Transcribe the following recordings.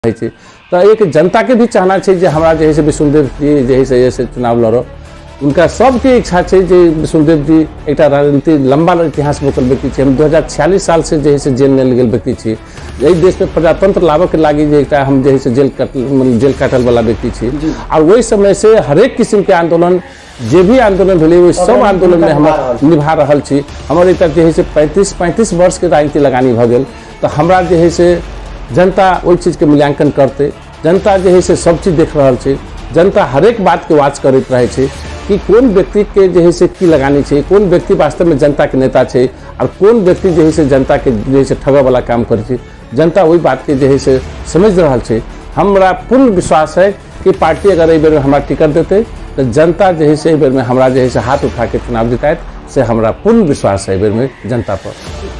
तो एक जनता के भी चाहना चाहिए जे हमरा जे है से विष्णुदेव जी जे है से चुनाव लड़ो। उनका सबके इच्छा है जे विष्णुदेव जी एक राजनीति लंबा इतिहास बकल व्यक्ति छे। हम 2046 साल से जे है से जेल में गेल व्यक्ति छे। यही देश में प्रजातंत्र लाभक लागी जे एक हम जे है से जेल काटल वाला व्यक्ति छे। और वही समय से हरेक किस्म के आंदोलन जे भी आंदोलन भेले वो सब आंदोलन में हम निभा रहा छी। हमर एक जे है से 35 वर्ष के राजनीति लगानी भ गेल। तो हमरा जे है से जनता वही चीज़ के मूल्यांकन करते। जनता जो है से सब चीज़ देख रहा है। जनता हरेक बात के वाच करते रहे छे कि कौन व्यक्ति के जो है से की लगानी चाहिए, कौन व्यक्ति वास्तव में जनता के नेता है और कौन व्यक्ति जो है से जनता के जो है से ठगा वाला काम करे। जनता वही बात के जो है से समझ रहा है। हमरा पूर्ण विश्वास है कि पार्टी अगर एक बेर में हमारा टिकट देते तो जनता जो है से एक बेर में हमारा जो है से हाथ उठा के चुनाव जिताए से हमरा पूर्ण विश्वास है एक बेर में जनता पर।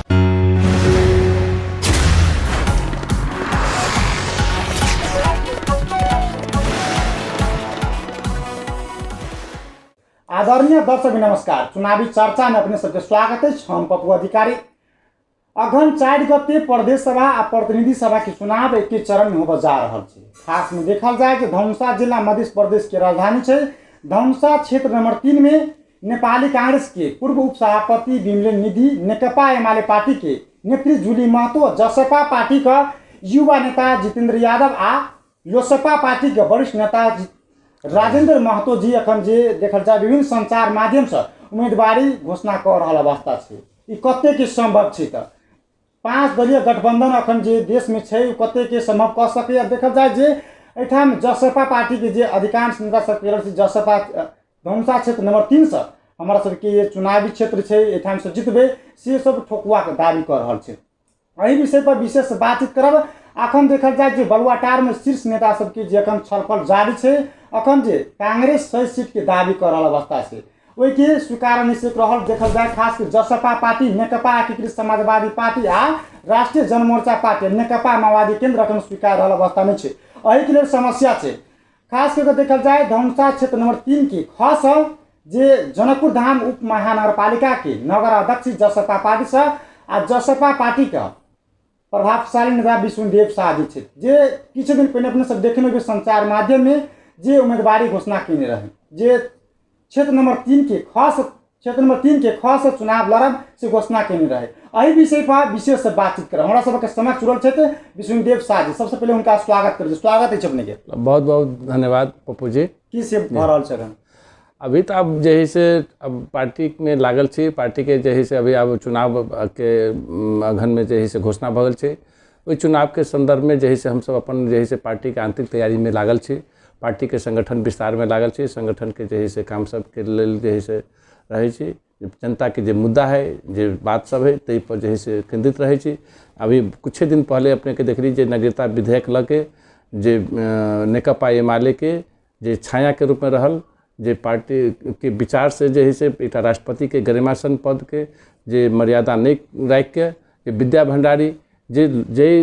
आदरणीय दर्शक नमस्कार। चुनावी चर्चा में अपने सबके स्वागत है। हम पप्पू अधिकारी। अगहन 4 गते प्रदेश सभा और प्रतिनिधि सभा के चुनाव एक चरण में होगा जा रहा है। खास में देखल जाए कि धनुषा जिला मध्य प्रदेश के राजधानी है। धनुषा क्षेत्र नंबर 3 में नेपाली कांग्रेस के पूर्व उपसभापति विमलेन निधि, नेकपा एमाले पार्टी के नेत्री जुली महतो, जसपा पार्टी का युवा नेता जितेंद्र यादव आ लोसपा पार्टी के वरिष्ठ नेता राजेंद्र महतो जी अखन जे देखल जाए विभिन्न संचार माध्यम से उम्मीदवारी घोषणा कर रहा अवस्था है। ई कते के संभव है? तो 5 दलीय गठबंधन अखन जे देश में है कते के संभव कर सके? देखल जाए जे एठाम जसपा पार्टी के जे अधिकांश नेता सब जसपा धनुषा क्षेत्र नंबर 3 से हमारा सबके ये चुनावी क्षेत्र है एठाम से जितबे से सब ठोकुआ के दावी कर रहा है। एहि विषय पर विशेष बातचीत करब। अखन देखल जाए जे बलुआटार में शीर्ष नेता सबके जे अखन छलफल जारी है। अखन जे कांग्रेस 6 सीट के दावी कर रहा अवस्था से वही के स्वीकार निश्चित रहल। देखल जाए खास के जसपा पार्टी, नेकपा एकीकृत समाजवादी पार्टी आ राष्ट्रीय जनमोर्चा पार्टी नेकपा माओवादी केंद्र अखन स्वीकार रहल अवस्था में है। एहि के लिए समस्या है। खास करके देखल जाए धनुषा क्षेत्र नंबर 3 की खास जे जनकपुर धाम उप महानगरपालिका के नगर अध्यक्ष जसपा पार्टी से आ जसपा पार्टी का प्रभावशाली नेता विष्णुदेव शाह जी जे किछु दिन पहले अपने सब देखने संचार माध्यम में जे उम्मीदवारी घोषणा किने रहे। जे क्षेत्र नंबर 3 के खास चुनाव लड़ब से घोषणा किने रहे। एहि विषय पर विशेष बातचीत कर हमारा सबके समक्ष जुड़ल छे विष्णुदेव शाह जी। सबसे पहले उनका स्वागत कर। स्वागत है अपने के। बहुत बहुत धन्यवाद पप्पू जी। की से भ रहल छै अभी तो अब जे है से अब पार्टी में लागल छी। पार्टी के जे है से अभी अब चुनाव के अगहन में जे है से घोषणा भगल छै। ओहि चुनाव के संदर्भ में जे है से हम सब अपन जे है से पार्टी के आंतरिक तैयारी में लागल छी। पार्टी के संगठन विस्तार में लागल छी। संगठन के जे है से काम सब के लेल जे है से रहे छी। जनता के जे मुद्दा है जे बात सब है तै पर जे है से केंद्रित रहे छी। अभी कुछ दिन पहले अपने के देखली जे नागरिकता विधेयक ल के जे नेकपा एमाले के जे छाया के रूप में रहल जे पार्टी के विचार से जे है से एक राष्ट्रपति के गरिमासन पद के जे मर्यादा नहीं राख के विद्या भंडारी जे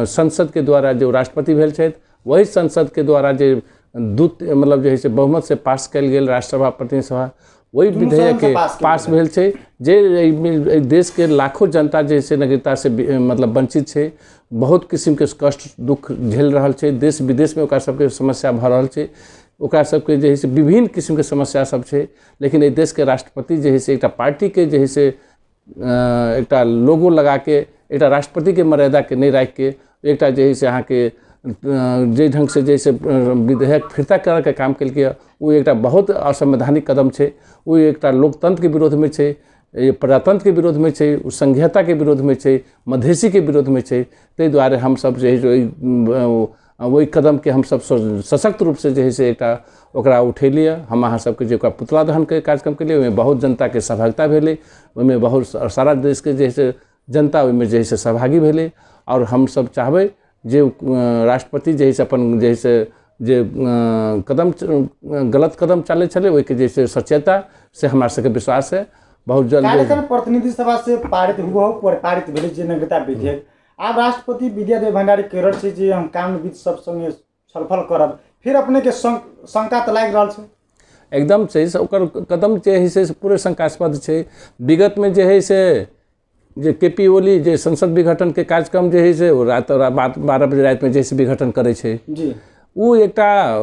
संसद के द्वारा जो राष्ट्रपति भेल छथि वही संसद के द्वारा जे दूत मतलब जो है से बहुमत से पास कल गेल राष्ट्रसभा प्रतिनिधि सभा वही विधेयक के पास भेल छै। जे देश के लाखों जनता जे से नागरिकता से मतलब वंचित है। बहुत किस्म के कष्ट दुख झेल रहा है। देश विदेश में ओकरा सबके समस्या भ रहा है। ओकरा सबके जे है से विभिन्न किस्म के समस्या सब है। लेकिन ये देश के राष्ट्रपति जे है से एक पार्टी के जे है से एक लोगो लगा के एक राष्ट्रपति के मर्यादा के नहीं राख के एक जे है से अहाँ के जे ढंग से जैसे विधेयक फिरता कर के काम कल वो एक बहुत असंवैधानिक कदम है। वो एक लोकतंत्र के विरोध में है, प्रजातंत्र के विरोध में है, संघीयता के विरोध में है, मधेसी के विरोध में है। ताहि द्वारे हम सब जे वही कदम के हम सब सशक्त रूप से जे है से एक ओकरा उठेलिए। हम अहाँ सबके जे पुतला दहन के कार्यक्रम के लिए ओहिमे बहुत जनता के सहभागिता भेले। ओहिमे बहुत सारा देश के जे है से जनता ओहिमे जे है से सहभागी भेले। और हम सब चाहबै जे राष्ट्रपति जे है से अपन जे है से जे कदम गलत कदम चले छले ओहि के जे से सचेता से हमरा सबके विश्वास है बहुत जल्द कार्यक्रम प्रतिनिधि सभा से पारित हुआ पारित भेले जे नागरिकता विधेयक आब राष्ट्रपति विद्यादेव भंडारी केरल से जे हम कानूनविद सब संगे छलफल करब फिर अपने के शंका त लाग रहल छै। एकदम से ओकर कदम जे है से पूरे शंकास्पद छै। विगत में जे है से जे केपी ओली जे संसद विघटन के कार्यक्रम जे है से वो रात 12 बजे रात में जैसे विघटन करे छे जी वो एकटा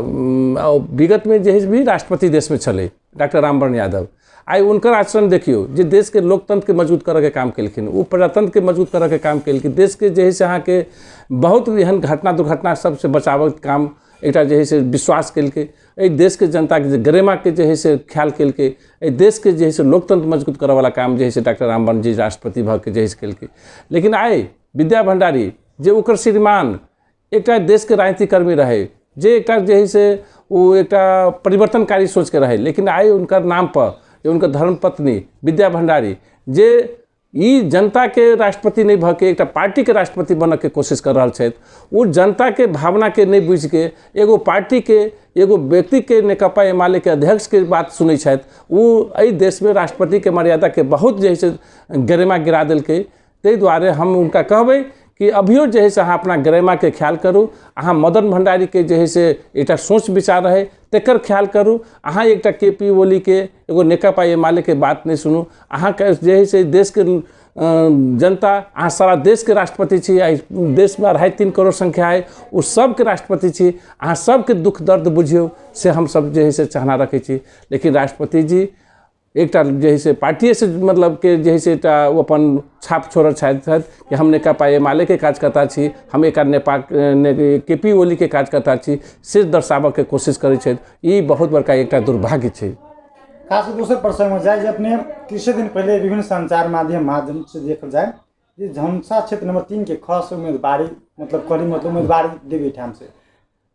विगत में जे है भी राष्ट्रपति देश में चले डॉक्टर रामवरण यादव आई उनकर आचरण देखियो जे देश के लोकतंत्र के मजबूत करे के काम केलखिन वो प्रजातंत्र के मजबूत करे के काम केलखिन देश के जे है से अहाँ के बहुत एहन घटना दुर्घटना सबसे बचाव के काम एकटा जे है से विश्वास केलकै एहि देश के जनता के गरिमा के जे है से ख्याल केलकै एहि देश के जे है से लोकतंत्र मजबूत करे वाला काम जे है से डॉक्टर रामवरण जी राष्ट्रपति भ के जे है से केलकै लेकिन आइ विद्या भंडारी जे ओकर श्रीमान एकटा देश के राजनीतिक कर्मी रहे जे एकटा जे है से वो एकटा परिवर्तनकारी सोच के रहे लेकिन आइ उनकर नाम पर जे उनकर धर्मपत्नी विद्या भंडारी जे ई जनता के राष्ट्रपति नहीं भ के एक पार्टी के राष्ट्रपति बनने के कोशिश कर रहा छथि वो जनता के भावना के नहीं बुझ के एगो पार्टी के एगो व्यक्ति के नेकपा एमाले के अध्यक्ष के बात सुनै छथि वो एहि देश में राष्ट्रपति के मर्यादा के बहुत जे है से गरिमा गिरा देलकै ताहि दुआरे हम उनका कहबै कि अभियो जे है से अहाँ अपना गरिमा के ख्याल करूँ अहाँ मदन भंडारी के जे है से एकटा सोच विचार रहे तेकर ख्याल करूँ अहाँ एकटा केपी ओली के एगो नेकपा एमाले के बात नहीं सुनू अहाँ के जे है से देश के जनता अहाँ सारा देश के राष्ट्रपति छी देश में 2.5-3 करोड़ संख्या है उस सब के राष्ट्रपति छी अहाँ सबके दुख दर्द बुझियो से हम सब जे है से चाहना रखे छी लेकिन राष्ट्रपति जी एकटा जे है से पार्टी से मतलब के जे है से वो अपन छाप छोड़ छथि कि हम नेकपा एमाले के कार्यकर्ता छी हम एक नेपाल केपी ओली के कार्यकर्ता छी से दर्शाबऽ के कोशिश करै छथि ई बहुत बड़का एकटा दुर्भाग्य छै। खास दोसर प्रसंग में जाए अपने 30 दिन पहले विभिन्न संचार माध्यम से देखल जाए कि धनुषा क्षेत्र नंबर 3 के ख से उम्मीदवारी मतलब करी मतलब उम्मीदवारी देवी ठाम से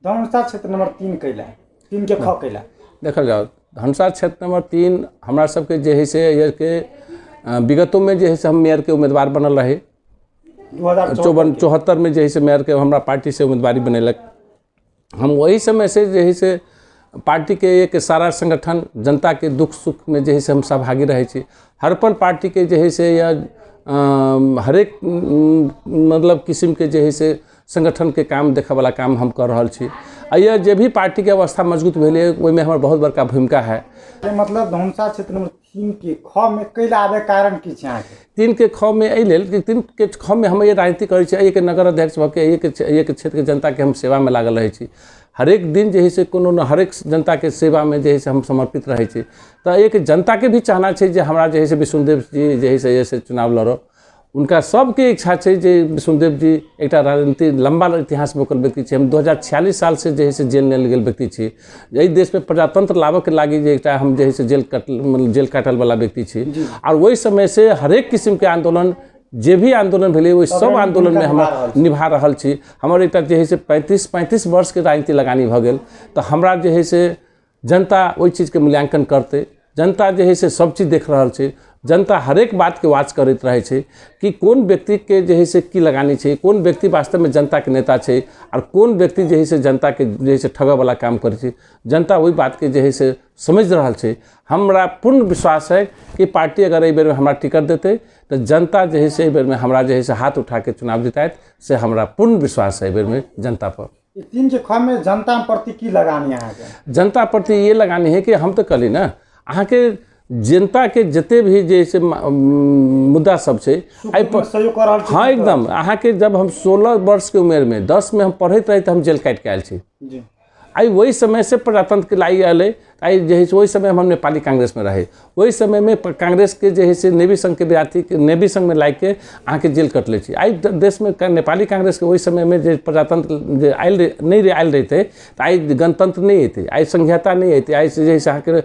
धनुषा क्षेत्र नंबर 3 कैला 3 के ख कैला देखल जाओ धनुषा क्षेत्र नंबर 3 हमरा सबके जे है से ये के विगतों में जे है से हम मेयर के उम्मीदवार बनल रहे 2074 में जे है से मेयर के हमरा पार्टी से उम्मीदवारी बनेलक हम वही समय से जे है से पार्टी के एक सारा संगठन जनता के दुख सुख में जे है से हम सहभागी रहे छी हर पल पार्टी के जे है से या हरेक मतलब किस्म के जे है से संगठन के काम देखे वाला काम हम कर रहा छी यह जे भी पार्टी के अवस्था मजबूत भेले ओहिमे हमर बहुत बड़का भूमिका है। मतलब धनुषा क्षेत्र नंबर 3 के ख में कैला आबे कारण की छै अहाँ के 3 के ख में एहि लेल कि 3 के ख में हम ये राजनीति करै छी एक नगर अध्यक्ष भ के एक क्षेत्र के जनता के हम सेवा में लागल रहे छी हरेक दिन जे है से कोनो हरेक जनता के सेवा में जे है से हम समर्पित रहे छी तो एक जनता के भी चाहना छै जे हमरा जे है से विष्णुदेव जी जे है से चुनाव लड़ो उनका सबके इच्छा है जे विष्णुदेव जी एक राजनीति लंबा इतिहास में व्यक्ति है हम 2046 साल से जे है से जेल लेल गेल व्यक्ति छी यही देश में प्रजातंत्र लाबऽ के लागी जे एकटा हम जे है से जेल काटल वाला व्यक्ति छी और वही समय से हरेक किस्म के आंदोलन जे भी आंदोलन भेले वही सब आंदोलन में हम निभा रहल छी हमर एकटा जे है से 35 वर्ष के राजनीति लगानी भ गेल तो हमरा जे है से जनता ओहि चीज के मूल्यांकन करते जनता जे है से सब चीज देख रहल छै जनता हरेक बात के वाच करते रहे छै कि कौन व्यक्ति के जे है से की लगानी छै कौन व्यक्ति वास्तव में जनता के नेता छै और कौन व्यक्ति जे है से जनता के जे है से ठगऽ वाला काम करे छै जनता वही बात के जे है से समझ रहल छै हमरा पूर्ण विश्वास है कि पार्टी अगर एहि बेर में हमरा टिकट देते तो जनता जे है से एहि बेर में हमरा जे है से हाथ उठा के चुनाव जितायत से हमरा पूर्ण विश्वास है एहि बेर में जनता पर। 3 के ख में जनता प्रति की लगानी अहाँ के जनता प्रति ये लगानी है कि हम तो कहली ना अहाँ के जनता के जते भी जैसे मुद्दा सब छै हाँ एकदम अहाँ के जब हम 16 वर्ष के उम्र में 10 में हम पढ़त रही तो हम जेल काट के आयल छी आई वही समय से प्रजातंत्र के लाई अल आई जे है वही समय हम नेपाली कांग्रेस में रहे वही समय में कांग्रेस के जे है से नेवी संघ के विद्यार्थी नेवी संघ में लाई के अहाँ के जेल कटले छी आई देश में नेपाली कांग्रेस के वही समय में जे प्रजातंत्र जे आयल रहते तो आई गणतंत्र नहीं होते आई संघीयता नहीं होती आई जे है से अहाँ के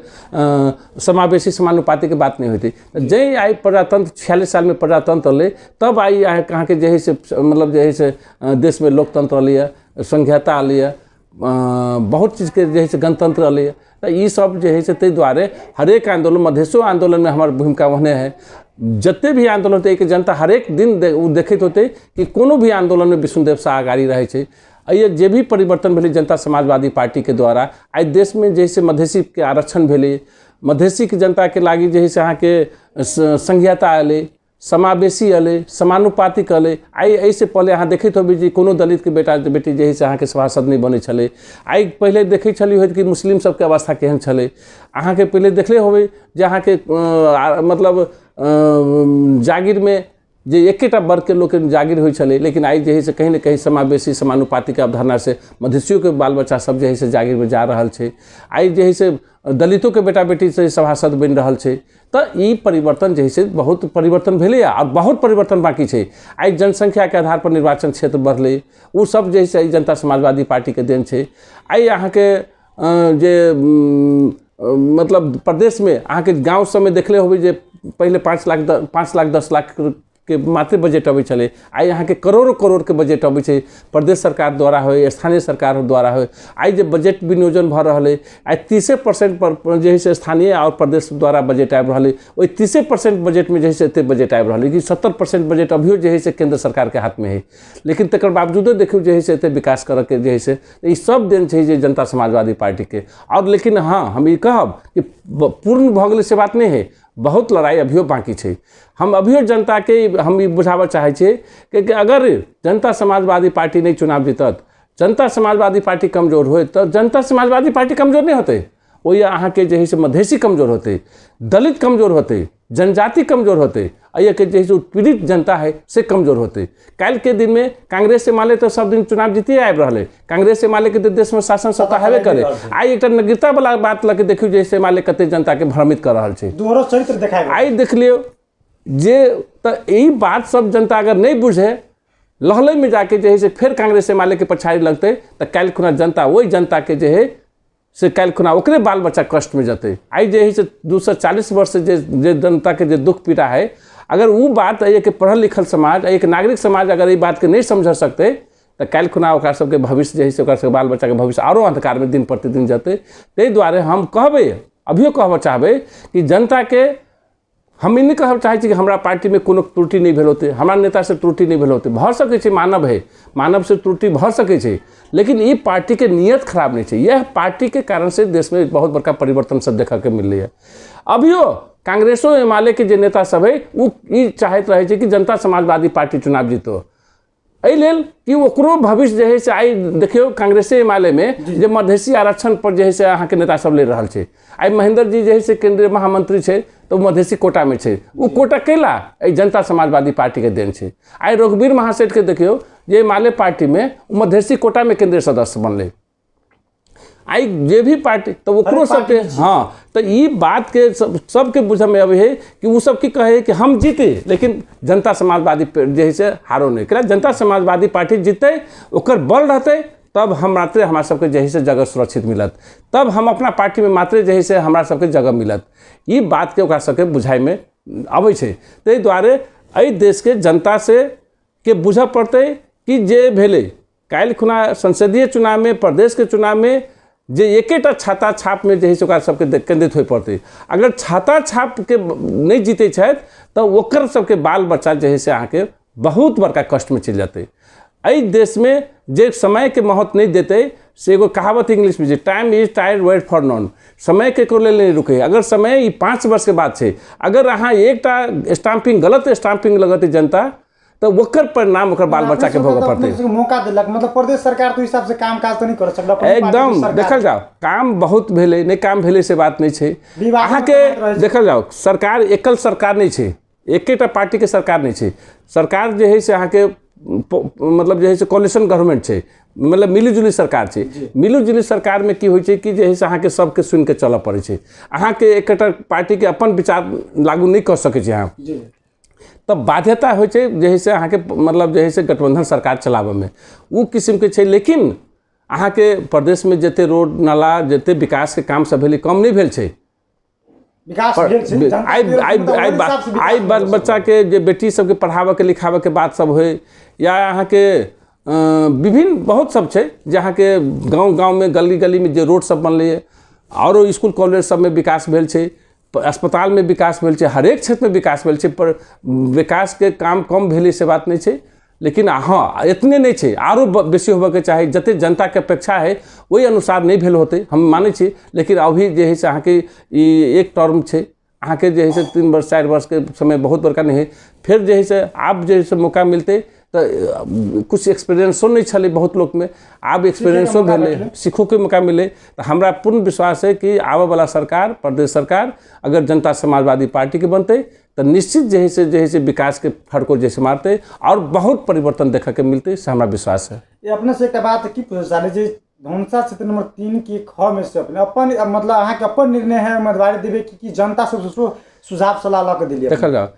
समावेशी समानुपाती के बात नहीं होती जै आई प्रजातंत्र 46 साल में प्रजातंत्र अल तब आई अहाँ के जे है से मतलब जे है से देश में लोकतंत्र अलिए संघीयता अलिए बहुत चीज के जे है से गणतंत्र अलिए तो ये सब जे है से ताहि दुआरे हरेक आंदोलन मधेशो आंदोलन में हमार भूमिका वहने है जते भी आंदोलन होते कि जनता हरेक दिन देखते होते कि कोनो भी आंदोलन में विष्णुदेव शाह आगाड़ी रहे छै ये जे भी परिवर्तन भेले जनता समाजवादी पार्टी के द्वारा आई देश में जैसे मधेसी के आरक्षण भेले मधेसी के जनता के लागी जे है से अहाँ के संघीयता अले समावेशी अले समानुपातिक अले आई ऐसे पहले अहाँ देखैत होबे जे कोनो दलित के बेटा बेटी जे है से अहाँ के सभासद नहीं बने छले आई पहले देखै छली होत कि मुस्लिम सबके अवस्था केहन छले अहाँ के पहले देखले होबे जे अहाँ के मतलब जागीर में जे एकेटा वर्ग के लोग के जागीर होइ छलै, लेकिन आई जे है से कहीं न कहीं समावेशी समानुपाती के अवधारणा से मधेसियों के बाल बच्चा सब जे है से जागीर में जा रहल छै। आई जे है से दलितों के बेटा बेटी से सभासद बनि रहल छै। तो ई परिवर्तन जे है से बहुत परिवर्तन भेलै और बहुत परिवर्तन बाकी छै। आई जनसंख्या के आधार पर निर्वाचन क्षेत्र बढ़लै, उ सब जे है से जनता समाजवादी पार्टी के देन छै। आई अहाँ के जे मतलब प्रदेश में अहाँ के गाँव सब में देखले होबै जे पहले 5 लाख 10 लाख के मात्र बजट अबै छलै। आई अहाँ के करोड़ों करोड़ के बजट अबै छै, प्रदेश सरकार द्वारा हो, स्थानीय सरकार द्वारा हो। आई जे बजट विनियोजन भ रहल है, आई 30% पर जे है से स्थानीय और प्रदेश द्वारा बजट आबि रहल है। ओहि 30% बजट में जे है से एते बजट आबि रहल है कि 70% बजट अभियो जे है से केंद्र सरकार के हाथ में है। लेकिन तकर बावजूदो देखियो जे है से एते विकास करे के जे है से ई सब देन छै जे जनता समाजवादी पार्टी के। और लेकिन हाँ, हम ई कहब कि पूर्ण भ गेलै से बात नहीं है, बहुत लड़ाई अभियो बाकी छै। हम अभियो जनता के हम ई बुझाबऽ चाहै छियै कि अगर जनता समाजवादी पार्टी नहीं चुनाव जीतत, जनता समाजवादी पार्टी कमजोर होय तो जनता समाजवादी पार्टी कमजोर नहीं होते, ओहि अहाँ के जे है से मधेसी कमजोर होते, दलित कमजोर होते, जनजाति कमजोर होते, अय के जे उत्पीड़ित जनता है से कमजोर होते। कल के दिन में कांग्रेस से माले तो सब दिन चुनाव जीतिए आबि रहले, कांग्रेस से माले के देश में शासन सत्ता हेबे करे। आई एक नगरता वाला बात लगे देखियो जैसे माले कते जनता के भ्रमित कर रहल छै, दोहरा चरित्र देखाय। आई देख लियो जे तो यही बात सब जनता अगर नहीं बुझे, लहले में जाके जे है से फिर कांग्रेस से माले के पछाड़ी लगते तो कल खुना जनता वही जनता के जे है से कल खुना ओकरे बाल बच्चा कष्ट में जते। आई जे है से 240 वर्ष से जे जनता के जे दुख पीड़ा है, अगर वो बात एक पढ़ल लिखल समाज, एक नागरिक समाज अगर ये बात के नहीं समझ सकते तो कल खुना ओकरा सबके भविष्य जे है से ओकरा सबके बाल बच्चा के भविष्य आरो अंधकार में दिन प्रतिदिन जते। ताहि दुआरे हम कहबे, अभियो कहब चाहबे कि जनता के हम नहीं कहब चाहे कि हमारा पार्टी में कोनो त्रुटि नहीं भेल होते, हमारा नेता से त्रुटि नहीं भेल होते, भ सके छै, मानव है, मानव से त्रुटि भ सके छै, लेकिन ये पार्टी के नियत खराब नहीं है। यह पार्टी के कारण से देश में बहुत बड़का परिवर्तन सब देखा के मिल रही है। अभियो कांग्रेसो एमाले के जे नेता सब है वो ई चाहत रहे छै कि जनता समाजवादी पार्टी चुनाव जीतो, एहि लेल कि ओकरो भविष्य जे है से आई देखियो कांग्रेसे एमाले में जे मधेसी आरक्षण पर जे है से अहाँ के नेता सब ले रहल छै। आई महेंद्र जी जे है से केंद्रीय महामंत्री छै तो मधेसी कोटा में छै, वो कोटा कैला एहि जनता समाजवादी पार्टी के देन छै। आई रघुवीर महासेठ के देखियो जे एमाले पार्टी में मधेसी कोटा में केंद्रीय सदस्य बनले। आई जे भी पार्टी तो ओकरो सबके हाँ, तो ये बात के सबके बुझे में अभी है कि वो सब की कहे कि हम जीते लेकिन जनता समाजवादी जे है से हारो नहीं करा। जनता समाजवादी पार्टी जीते ओकर बल रहते तब हम मात्रे हमारा सबके जे है से जगह सुरक्षित मिलत, तब हम अपना पार्टी में मात्रे जे है से हमारा सबके जगह मिलत। ये बात के ओकरा सबके बुझाई में अबै छै। ताहि दुआरे एहि देश के जनता से के बुझ पड़ते कि जे भेले काल्हि खुना संसदीय चुनाव में, प्रदेश के चुनाव में जे एकेटा छाता छाप में जे है से ओकरा सबके केंद्रित हो पड़ते। अगर छाता छाप के नहीं जीते छथि तो ओकर सबके बाल बच्चा जे है से अहाँ के बहुत बड़का कष्ट में चल जाते। एहि देश में जे समय के महत्व नहीं देते से एगो कहावत इंग्लिश में, time is tide wait for none, समय के को लेल नहीं रुके। अगर समय ई 5 वर्ष के बाद छै, अगर अहाँ एकटा स्टाम्पिंग गलत स्टाम्पिंग लगते जनता तो ओकर परिणाम ओकर बाल बच्चा के भोगऽ पड़ते। मौका देलक, मतलब प्रदेश सरकार तो हिसाब से काम काज तो नहीं कर सकता। एकदम देखल जाओ काम बहुत भेले, नहीं काम भेले से बात नहीं छै। अहाँ के देखल जाओ सरकार एकल सरकार नहीं छै, एकेटा पार्टी के सरकार नहीं छै। सरकार जे है से अहाँ के मतलब जे है से कोलिशन गवर्नमेंट छै, मतलब मिलीजुली सरकार छै। मिलीजुली सरकार में की होइ छै कि जे है से अहाँ के सबके सुन के चलऽ पड़े छै। अहाँ के एकटा पार्टी के अपन विचार लागू नहीं कर सके छै अहाँ, तब बाध्यता होइ छै जे है से अहाँ के मतलब जे है से गठबंधन सरकार चलाबे में वो किस्म के छै। लेकिन अहाँ के प्रदेश में जते रोड नाला जते विकास के काम सब भेलै कम नहीं भेल छै। आई बाल बच्चा के जे बेटी सबके पढ़ाबे के लिखाबे के बात सब होय, या अहाँ के विभिन्न बहुत सब छै जहाँ के गाँव में गली गली में जे रोड सब बनलै, और स्कूल कॉलेज सब में विकास भेल छै, अस्पताल में विकास भेल छै, हरेक क्षेत्र में विकास भेल छै। पर विकास के काम कम भेलै से बात नहीं छै। लेकिन हाँ इतने नहीं छै, आरो बेसी होबे के चाही। जते जनता के अपेक्षा है वही अनुसार नहीं भेल होते हम माने छी। लेकिन अभी जे है से अहाँ के एक टर्म छै, अहाँ के जे है से 3 वर्ष 4 वर्ष के समय बहुत बड़का नहीं है। फिर जे है से आप जे है से मौका मिलते तो कुछ एक्सपीरियंसो नहीं छले बहुत लोग में, आब एक्सपीरियंसो भेले, सीखो के मौका मिले। तो हमरा पूर्ण विश्वास है कि आबे वाला सरकार, प्रदेश सरकार अगर जनता समाजवादी पार्टी के बनते तो निश्चित जैसे विकास के फड़ को जैसे मारते और बहुत परिवर्तन देखा के मिलते से हमारा विश्वास है। ये अपने से एक बात की पूछे चाहे जे धनुषा क्षेत्र नंबर 3 की ख में से अपने अपन मतलब अहाँ के अपन निर्णय है उम्मीदवारी देवे की जनता सब सुझाव सलाह ला के दिलिए देखल जाओ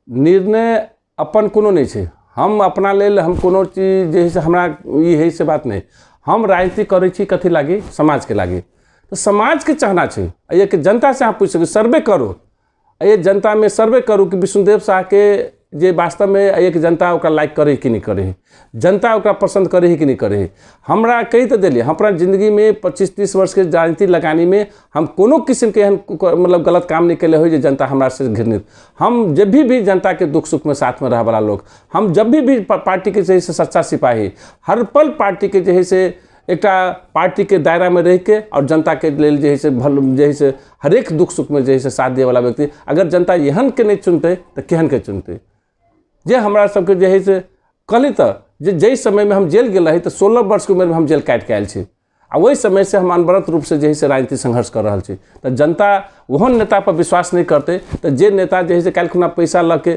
निर्णय अपन कोनो नहीं छे, हम अपना लेल हम कोनो चीज जैसे हमरा ये से बात नहीं, हम राजनीति करे छी कथी लागी समाज के लागी, तो समाज के चाहना छे ये कि जनता से आप पूछ सके सर्वे करो, ये जनता में सर्वे करू कि विष्णुदेव शाह के जे वास्तव में एक जनता ओकरा लाइक करे कि नहीं करे, जनता ओकरा पसंद करे कि नहीं करे। हमरा कही तो दिलिए अपना जिंदगी में 25-30 वर्ष के राजनीति लगानी में हम कोनो किस्म के एहन मतलब गलत काम नहीं कैले हो जो जनता हमरा से घृणित। हम जब भी जनता के दुख सुख में साथ में रह वाला लोग, हम जब भी पार्टी के जैसे सच्चा सिपाही, हर पल पार्टी के जैसे एक पार्टी के दायरा में रह के और जनता के लेल जैसे भल जैसे हरेक दुख सुख में जैसे साथ दिए वाला व्यक्ति, अगर जनता एहन के नहीं चुनते तो केहन के चुनते। जे हमरा सबके जैसे कहली तो जै समय में हम जेल गए रही तो 16 वर्ष के उम्र में हम जेल काट के आयल छी आ वही समय से हम अनवरत रूप से जैसे राजनीतिक संघर्ष कर रहा छी। तो जनता वहन नेता पर विश्वास नहीं करते तो जे नेता जैसे काल्हि पैसा लग के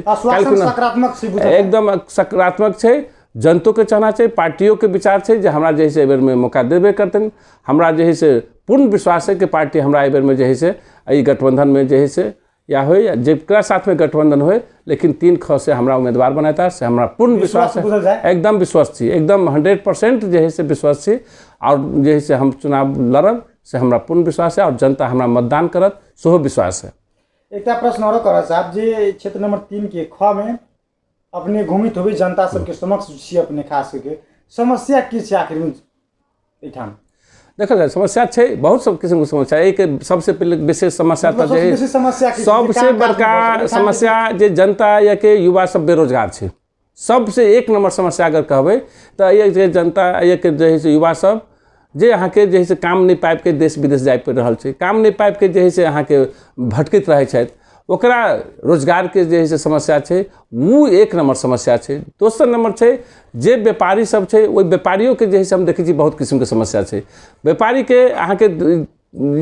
एकदम सकारात्मक है, जनता के चाहना चाहिए, पार्टियों के विचार है जो हमरा जैसे एबर में मौका देवे करते। हमरा जैसे पूर्ण विश्वास है कि पार्टी हमरा एबर में जैसे गठबंधन में जैसे या हो या जेकरा साथ में गठबंधन हो, लेकिन 3 ख से हमरा उम्मीदवार बनाता से हमरा पूर्ण विश्वास है, एकदम विश्वास थी, एकदम 100% जैसे विश्वास थी और जैसे हम चुनाव लड़ब से हमरा पूर्ण विश्वास है और जनता हमरा मतदान करत सेहो विश्वास है। एक प्रश्न और कर साहब जे क्षेत्र नंबर 3 के ख में अपने घूमित हुई जनता सबके समक्ष छी अपने खास करके समस्या की छै आखिर में एठाम देखल जाए समस्या है, बहुत सब किस्म की समस्या। एक सबसे पहले विशेष समस्या तो सबसे बड़का समस्या जे जनता या के युवा सब बेरोजगार है, सबसे 1 नंबर समस्या अगर कहबे तो ये जनता या के जैसे युवा सब जे अहाँ के जैसे काम नहीं पाबि के देश विदेश जाए पड़ रहा है, काम नहीं पाबि के जैसे अहाँ के भटकित रहे छथि, ओकरा रोजगार के जैसे समस्या है वो 1 नंबर समस्या है। दोसर नंबर है जे व्यापारी सब है वही व्यापारियों के जैसे हम देखी बहुत किस्म के समस्या है। व्यापारी के अहाँ के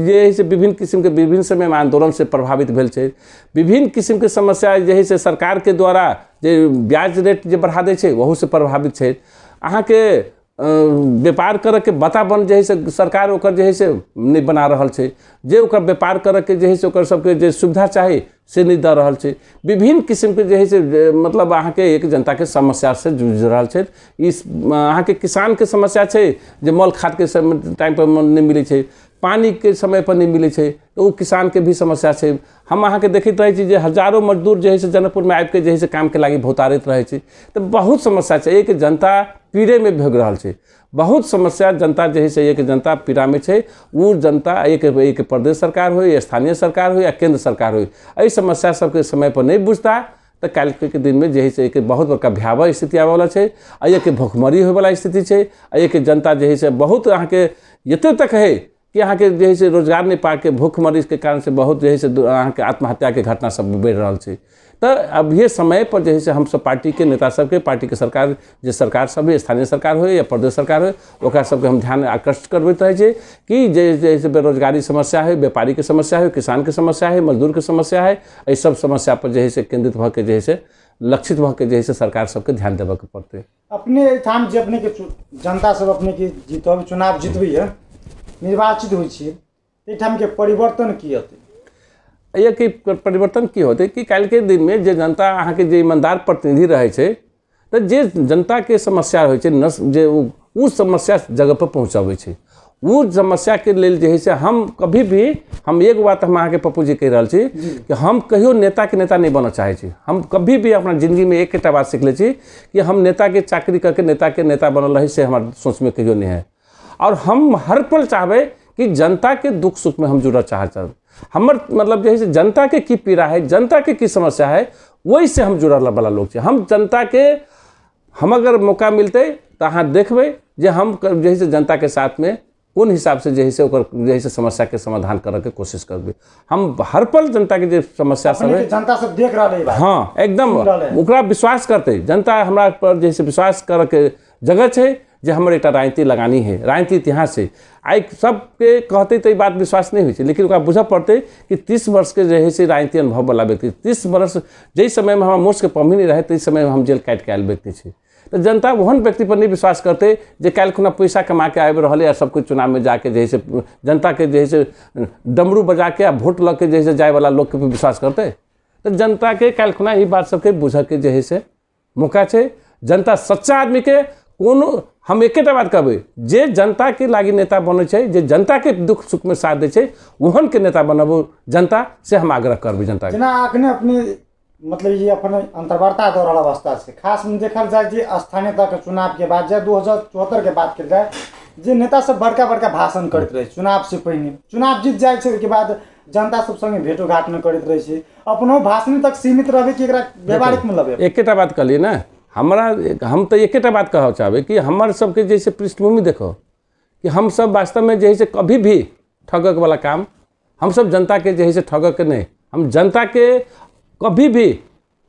ये विभिन्न किस्म के विभिन्न समय में आंदोलन से प्रभावित भेल है, विभिन्न किस्म के समस्या जैसे सरकार के द्वारा जे ब्याज रेट जे बढ़ा दे वहू से प्रभावित है। अहाँ के व्यापार करे के वातावरण जैसे सरकार ओकर जैसे नहीं बना रहा है, जे ओकर व्यापार करे के जैसे ओकर सबके जे सुविधा चाही से नहीं दे रहा है। विभिन्न किस्म के जैसे मतलब अहाँ के एक जनता के समस्या से जूझ रहा है। इस अहाँ के किसान के समस्या है जे मल खाद के टाइम पर नहीं मिले है, पानी के समय पर नहीं मिले है, तो वो किसान के भी समस्या है। हम अहाँ के देखते रहे जे हजारों मजदूर जैसे जनकपुर में आबि के जैसे काम के लागी भौतारित रहे छै, तो बहुत समस्या है। एक जनता पीड़े में भोग रहा है, बहुत समस्या जनता जैसे एक जनता पीड़ा में है। वो जनता एक प्रदेश सरकार हो या स्थानीय सरकार हो या केंद्र सरकार हो, एहि समस्या सबके समय पर नहीं बुझता तो कल के दिन में जैसे एक बहुत बड़का भयावह स्थिति आवे वाला है, एक भुखमरी होय वाला स्थिति है। एक जनता जैसे बहुत अहाँ के एते तक है कि अहाँ के जैसे रोजगार नहीं पा के भूखमरी के कारण से बहुत जैसे अहाँ के आत्महत्या के घटना सब बढ़ रहा है। तो अब ये समय पर जैसे हम सब पार्टी के नेता सबके, पार्टी के सरकार जे सरकार सब स्थानीय सरकार हो या प्रदेश सरकार हो, ओकरा सबके हम ध्यान आकर्षित करबैत रहे छे कि जैसे बेरोजगारी समस्या है, व्यापारी के समस्या है, किसान के समस्या है, मजदूर के समस्या है, ये सब समस्या पर जैसे केंद्रित भ के जैसे लक्षित भ के जैसे सरकार सबके ध्यान देवे के पड़ते। अपने ठाम जे अपने के जनता सब अपने के जीतब चुनाव जीतबी है, निर्वाचित होइ छी, एठाम के परिवर्तन की होते ये कि परिवर्तन की होते कि कल के दिन में जे जनता अहाँ के जे ईमानदार प्रतिनिधि रहे छे, तो जे जनता के समस्या होय छे जे उ समस्या जगह पर पहुँचाबै छे, वो समस्या के लेल जे है से हम कभी भी हम एक बात हम अहाँ के पप्पू जी कह रहा छी कि हम कहियो नेता के नेता नहीं बनना चाहे छी। हम कभी भी अपना जिंदगी में एक बात सीख ले छी कि हम नेता के चाकरी करके नेता के नेता बनल रही से हमारे सोच में कहियो नहीं है। और हम हर पल चाहबे कि जनता के दुख सुख में हम जुड़ना चाहते, हमर मतलब जैसे जनता के की पीड़ा है, जनता के की समस्या है, वही से हम जुड़ल वाला लोग छे। हम जनता के हम अगर मौका मिलते तो अहाँ देखबे जे हम जैसे जनता के साथ में उन हिसाब से जैसे ओकर जैसे समस्या के समाधान करे के कोशिश करबे। हम हर पल जनता के जे समस्या सब है, जनता सब देख रहा है, हाँ एकदम ओकरा विश्वास करते, जनता हमरा पर जैसे विश्वास करे के जगह है जे हमर एक राजनीति लगानी है, राजनीति इतिहास है। आई सबके कहते तो ये बात विश्वास नहीं हुई, लेकिन ओकरा बुझ पड़ते कि 30 वर्ष के जो है से राजनीति अनुभव वाला व्यक्ति, 30 वर्ष जै समय में हमारा मोर्च के पमी नहीं रहे तै समय में हम जेल काट के आयल व्यक्ति छे। तो जनता वहन व्यक्ति पर नहीं विश्वास करते जे काल खुना पैसा कमा के आबि रहा है, सब कुछ चुनाव में जाके जैसे जनता के जैसे डमरू बजा के वोट लग के जैसे जाए वाला लोग के भी विश्वास करते। तो जनता के काल खुना ये बात सबके बुझ के जो है से मौका है। जनता सच्चा आदमी के कोनो हम एकेटा बात कहबे, जे जनता के लागी नेता बने छे, जे जनता के दुख सुख में साथ दे छे, वहन के नेता बनबो जनता से हम आग्रह करबे। जनता जेना अखने अपने मतलब ये अपन अंतर्वार्ता दौड़ वाला अवस्था से खास में देखल जाए जे स्थानीय तक के चुनाव के बाद जे 2074 के बात कल जाए, जे नेता सब बड़का बड़का भाषण करते रहे चुनाव से पहले, चुनाव जीत जाए छे के बाद जनता सब संगे भेटो घाट में करते रहे छे, अपनो भाषण तक सीमित रहे कि एकरा व्यवहारिक में लबे। एकेटा बात कहलिए ना, हम तो एकेटा बात कह चाहबे कि हमार सबके जैसे पृष्ठभूमि देखो कि हम सब वास्तव में जैसे कभी भी ठगक वाला काम, हम सब जनता के जैसे ठगक नहीं, हम जनता के कभी भी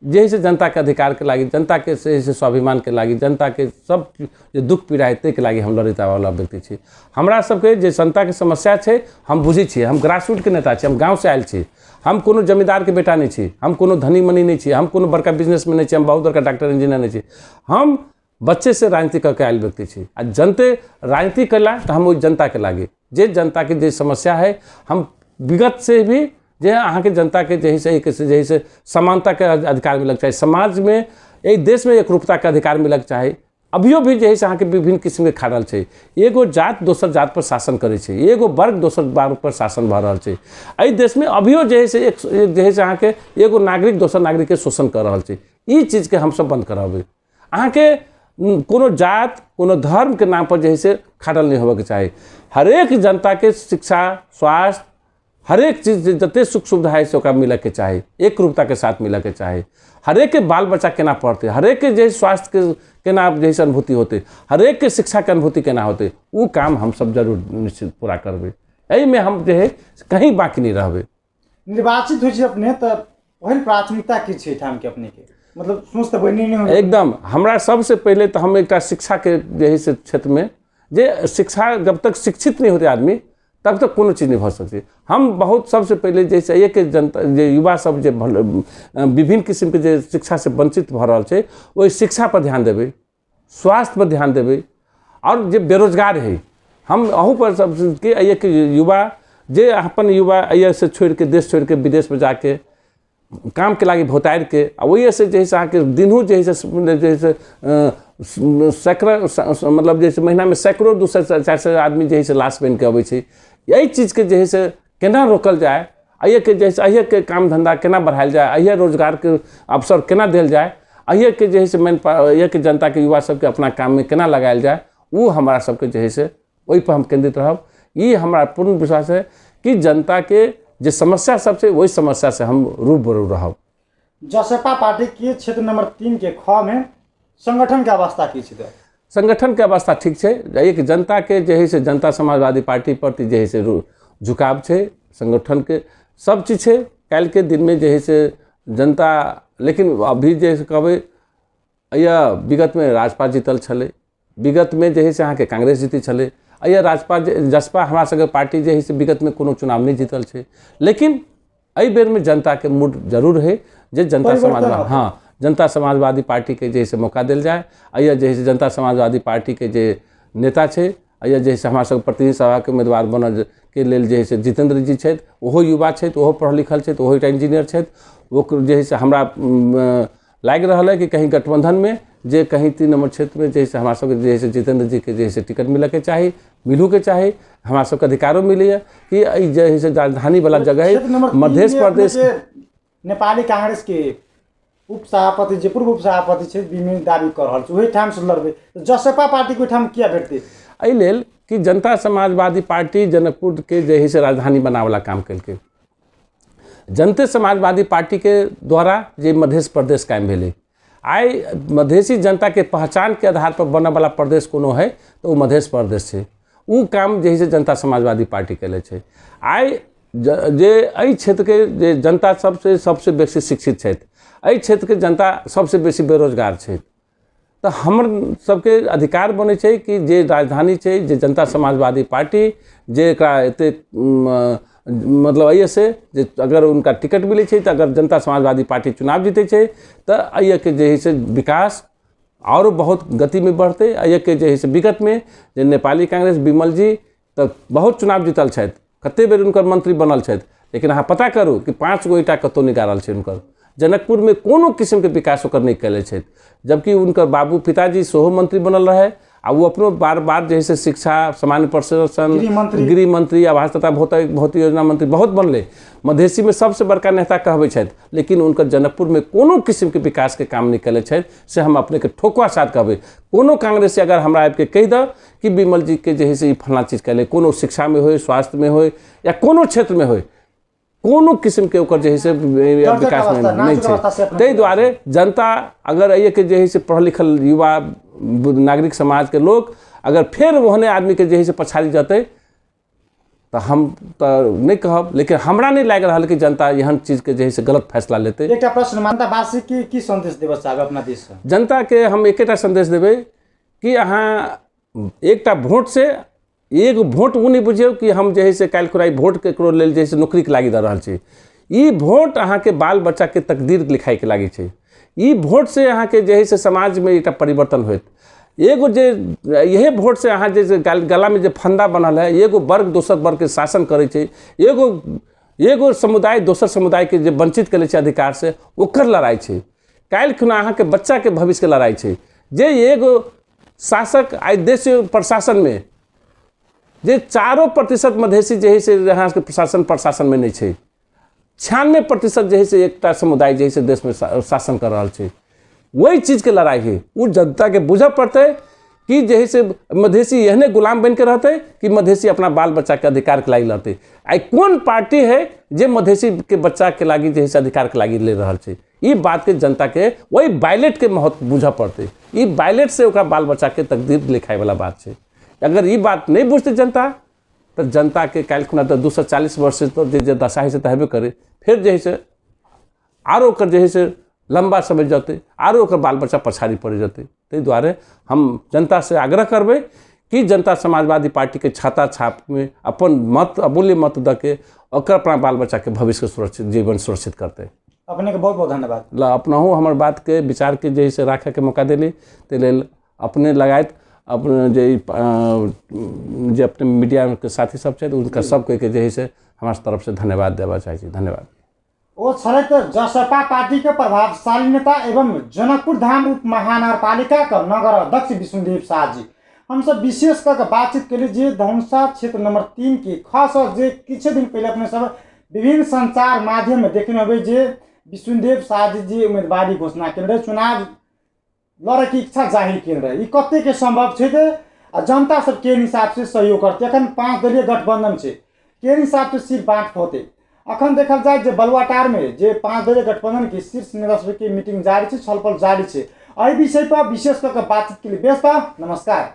जैसे जनता के अधिकार के लागी, जनता के जैसे स्वाभिमान के लागी, जनता के सब जो दुख पीड़ा है के लागी हम लड़ता वाला व्यक्ति छी। हमरा सबके जे जनता के समस्या है हम बुझी छी, हम ग्रासरूट के नेता छी, हम गाँव से आयल छी, हम कोनो जमींदार के बेटा नहीं छी, हम कोनो धनी मनी नहीं छी, हम कोनो बड़का बिजनेसमैन नहीं छी, हम बहुत बड़का डॉक्टर इंजीनियर नहीं छी, हम बच्चे से राजनीति करके आयल व्यक्ति छी। आ जनते राजनीति कला तो हम जनता के लागे, जे जनता के जे समस्या है हम विगत से भी जे अहाँ के जनता के जैसे समानता के अधिकार मिलक चाहिए, समाज में एक देश में एकरूपता के अधिकार मिलक चाहिए। अभियो भी जैसे अहाँ के विभिन्न किस्म के खा रहा है, एगो जात दोसर जात पर शासन करे छे, एगो वर्ग दोसर वर्ग पर शासन भ रहा है। एहि देश में अभियो जैसे जैसे अहाँ के एगो नागरिक दोसर नागरिक के शोषण कर रहा है। ई चीज के हम सब बंद कराबे। अहाँ के कोनो जात कोनो धर्म के नाम पर जैसे खाटल नहीं होबे के चाहिए। हरेक जनता के शिक्षा, स्वास्थ्य, हरेक चीज जते सुख सुविधा है से मिले के चाहे, एक रूपता के साथ मिले के चाहे। हरेक के बाल बच्चा केना पढ़ते, हरेक के जैसे स्वास्थ्य के केना जैसे अनुभूति होते, हरेक के शिक्षा के अनुभूति केना होते, वो काम हम सब जरूर निश्चित पूरा करबे। एहि में हम जो है कहीं बाकी नहीं रहबे। निर्वाचित हो अपने तो पहल प्राथमिकता की छे ठाम के अपने के मतलब सोच तो बनी नहीं एकदम। हमरा सबसे पहले तो हम एक शिक्षा के जैसे क्षेत्र में जे शिक्षा जब तक शिक्षित नहीं होते आदमी तब तक कोनो चीज़ नहीं हो सकती। हम बहुत सबसे पहले जैसे एक जनता जे युवा सब जे विभिन्न किस्म के जे शिक्षा से वंचित भ रहा है, वही शिक्षा पर ध्यान देवे, स्वास्थ्य पर ध्यान देवे। और जे बेरोजगार है हम अहू पर सबके एक युवा जे अपन युवा अय से छोड़ के देश छोड़ के विदेश में जाके काम के लागी भोतार के वही से जैसे अहाँ के दिनों जैसे सैकड़ों मतलब जैसे महीना में सैकड़ों 200-400 आदमी जैसे लाश बन के अबै छै। यही चीज के जैसे केना रोकल जाए, अहिए के जैसे अहिए के काम धंधा केना बढ़ायल जाए, अहिए रोजगार के अवसर केना देल जाए, अहिए के जैसे मेन अहिए के जनता के युवा सबके अपना काम में केना लगायल जाए, वो हमारा सबके जैसे वही पर हम केंद्रित रहब। ये हमारा पूर्ण विश्वास है कि जनता के जो समस्या सबसे वही समस्या से हम रूबरू रहब। जसपा पार्टी के क्षेत्र नंबर 3 के ख में संगठन के अवस्था की छै? संगठन के अवस्था ठीक है। एक जनता के जो है से जनता समाजवादी पार्टी प्रति जो है से झुकाव है, संगठन के सब चीज है। कल के दिन में जो है से जनता, लेकिन अभी जैसे कहबे या विगत में राजपा जीतल छले, विगत में जो है से अहाँ के कांग्रेस जीती छले, या राजपा जसपा हमारा सबके पार्टी जो है से विगत में कोनो चुनाव नहीं जीतल है। लेकिन एहि बेर में जनता के मूड जरूर है जे जनता समाजवादी, हाँ, जनता समाजवादी पार्टी के जैसे मौका दिल जाए। या जैसे जनता समाजवादी पार्टी के जे नेता है, या जैसे हमारा सब प्रतिनिधि सभा के उम्मीदवार बनल के लेल जे है से जितेंद्र जी छथि, ओहो युवा छथि, ओहो पढ़ल लिखल छथि, ओहो एकटा इंजीनियर छथि। वो जे है से हमरा लागि रहा है कि कहीं गठबंधन में जे कहीं 3 नंबर क्षेत्र में जैसे हमारा सबके जैसे जितेंद्र जी के जैसे टिकट मिले के चाही, मिलू के चाही, हमारा सबके अधिकारों मिले है कि जैसे राजधानी वाला जगह है मध्य प्रदेश नेपाली कांग्रेस के उप सभापति जे पूर्व उप सभापति छे बिमिन दाबी कर रहल छै, ओहि ठाम से लड़बे। जसपा पार्टी को ठाम किया भेटते एहि लेल कि जनता समाजवादी पार्टी जनकपुर के जे है से राजधानी बनावला काम कलके। जनता समाजवादी पार्टी के द्वारा जे मध्य प्रदेश कायम भेले, आई मधेसी जनता के पहचान के आधार पर बनने वाला प्रदेश कोनो है तो वो मध्य प्रदेश है। वो काम जे है से जनता समाजवादी पार्टी केले छे। आई जे एहि क्षेत्र के जे जनता सबसे बेसी शिक्षित है, एहि क्षेत्र के जनता सबसे बेसी बेरोजगार है। तो हमर सबके अधिकार बने छै कि जे राजधानी छै, जे जनता समाजवादी पार्टी जे एकरा एते मतलब अइए से जे अगर उनका टिकट मिले छै तो अगर जनता समाजवादी पार्टी चुनाव जीते छै तो अइए के जे है से विकास और बहुत गति में बढ़ते। अइए के जे है से विगत में जे नेपाली कांग्रेस विमल जी तो बहुत चुनाव जीतल छथि, कते बेर उनकर मंत्री बनल छथि, लेकिन अहाँ पता करू कि 5 गो ईटा कतौ निकालल छै उनकर। जनकपुर में कोनो किस्म के विकास ओकर नहीं कैले छथि, जबकि उनकर बाबू पिताजी सेहो मंत्री बनल रहे आ वो अपनो बार बार जैसे शिक्षा, सामान्य प्रशासन, गृह मंत्री, आवास तथा भौतिक योजना मंत्री बहुत बनले, मधेसी में सबसे बड़का नेता कहबे छथि, लेकिन उनकर जनकपुर में कोनो किस्म के विकास के काम नहीं कैले छथि। से हम अपने के ठोकवा साथ कहबे, कोनो कांग्रेस से अगर हमरा आबि के कहि द कि विमल जी के जे है से फला चीज कैले, कोनो शिक्षा में हो, स्वास्थ्य में हो या कोनो क्षेत्र में हो, कोनो किस्म के ओकर जे है से विकास में नहीं छै। ताहि दुआरे जनता अगर अइए के जे है से पढ़ल लिखल युवा नागरिक समाज के लोग अगर फिर ओहने आदमी के जे है से पछाड़ी जते तो हम तो नहीं कहब, लेकिन हमरा नहीं लाग रहा कि जनता एहन चीज के जे है से गलत फैसला लेते। एक प्रश्न मानता वासी की संदेश देबे चाहबे अपना देश से? जनता के हम एकेटा संदेश देबे कि अहाँ एकटा वोट से एक वोट वो नहीं बुझियो कि हम जे है से काल्हि खुराई वोट केकरो लेल जे है से नौकरी के लागी दे रहल छी। ई वोट अहाँ के बाल बच्चा के तकदीर लिखाई के लागी छै। ई वोट से अहाँ के जे है से समाज में एक परिवर्तन होत। एगो जे यही वोट से अहाँ जे गला में जे फंदा बनल है, एगो वर्ग दोसर वर्ग के शासन करे छै, एगो समुदाय दोसर समुदाय के जे वंचित करे छै अधिकार से, ओकर लड़ाई छै। काल्हि खुना अहाँ के बच्चा के भविष्य के लड़ाई छै। जे एगो शासक आइ देश प्रशासन में जे 4% मधेसी जे है से यहाँ के प्रशासन में नहीं छै, 96% जे है से एकटा समुदाय जे है से देश में शासन कर रहा है। वही चीज के लड़ाई है। वो जनता के बुझ पड़ते कि जे है से मधेसी एहने गुलाम बन के रहते कि मधेसी अपना बाल बच्चा के अधिकार के लागी लड़ते। आई कौन पार्टी है जे मधेसी के बच्चा के लागी जे है से अधिकार के लागी ले रहा है? ये बात के जनता के वही बैलेट के महत्व बुझ पड़ते। ये बैलेट से ओकरा बाल बच्चा के तकदीर लिखाई वाला बात है। अगर ये बात नहीं बुझते जनता तो जनता के काल्हि खुना तो 240 वर्ष से तो जे दशा है से तो हेबे करे, फिर जे है से आरो ओकर जे है से लंबा समय जाते, आरो ओकर बाल बच्चा पछाड़ी पड़ जाते। ताहि दुआरे हम जनता से आग्रह करबे कि जनता समाजवादी पार्टी के छाता छाप में अपन मत, अमूल्य मत द के ओकर अपना बाल बच्चा के भविष्य के सुरक्षित जीवन सुरक्षित करते। अपने के बहुत बहुत धन्यवाद। ला अपनाहु हमर बात के विचार के जे है से राखे के मौका देली, ते लेल अपने लगायत अपने जे अपने मीडिया के साथी सब छथि उनका सबके जे है से हमारे तरफ से धन्यवाद देवा चाहिए। धन्यवाद। वो छलैथ जसपा पार्टी के प्रभावशाली नेता एवं जनकपुर धाम उप महानगरपालिका का नगर अध्यक्ष विष्णुदेव शाह जी। हम सब विशेष करके बातचीत के लिए जे धनुषा क्षेत्र नंबर 3 की खास और जे कुछ दिन पहले अपने सब विभिन्न संचार माध्यम में देखने हुए जे विष्णुदेव शाह जी उम्मीदवारी घोषणा कर रहे, चुनाव लड़े की इच्छा जाहिर कर रहे। ये कते के संभव है, जनता सब के हिसाब से सहयोग करते। अखन 5 दलीय गठबंधन है, के हिसाब से सीट बांट होते। अखन देखल जाए जे बलुआटार में जे 5 दलीय गठबंधन की शीर्ष नेता की मीटिंग जारी है, छलफल जारी है। एहि विषय पर विशेष करके बातचीत के लिए व्यस्त। नमस्कार।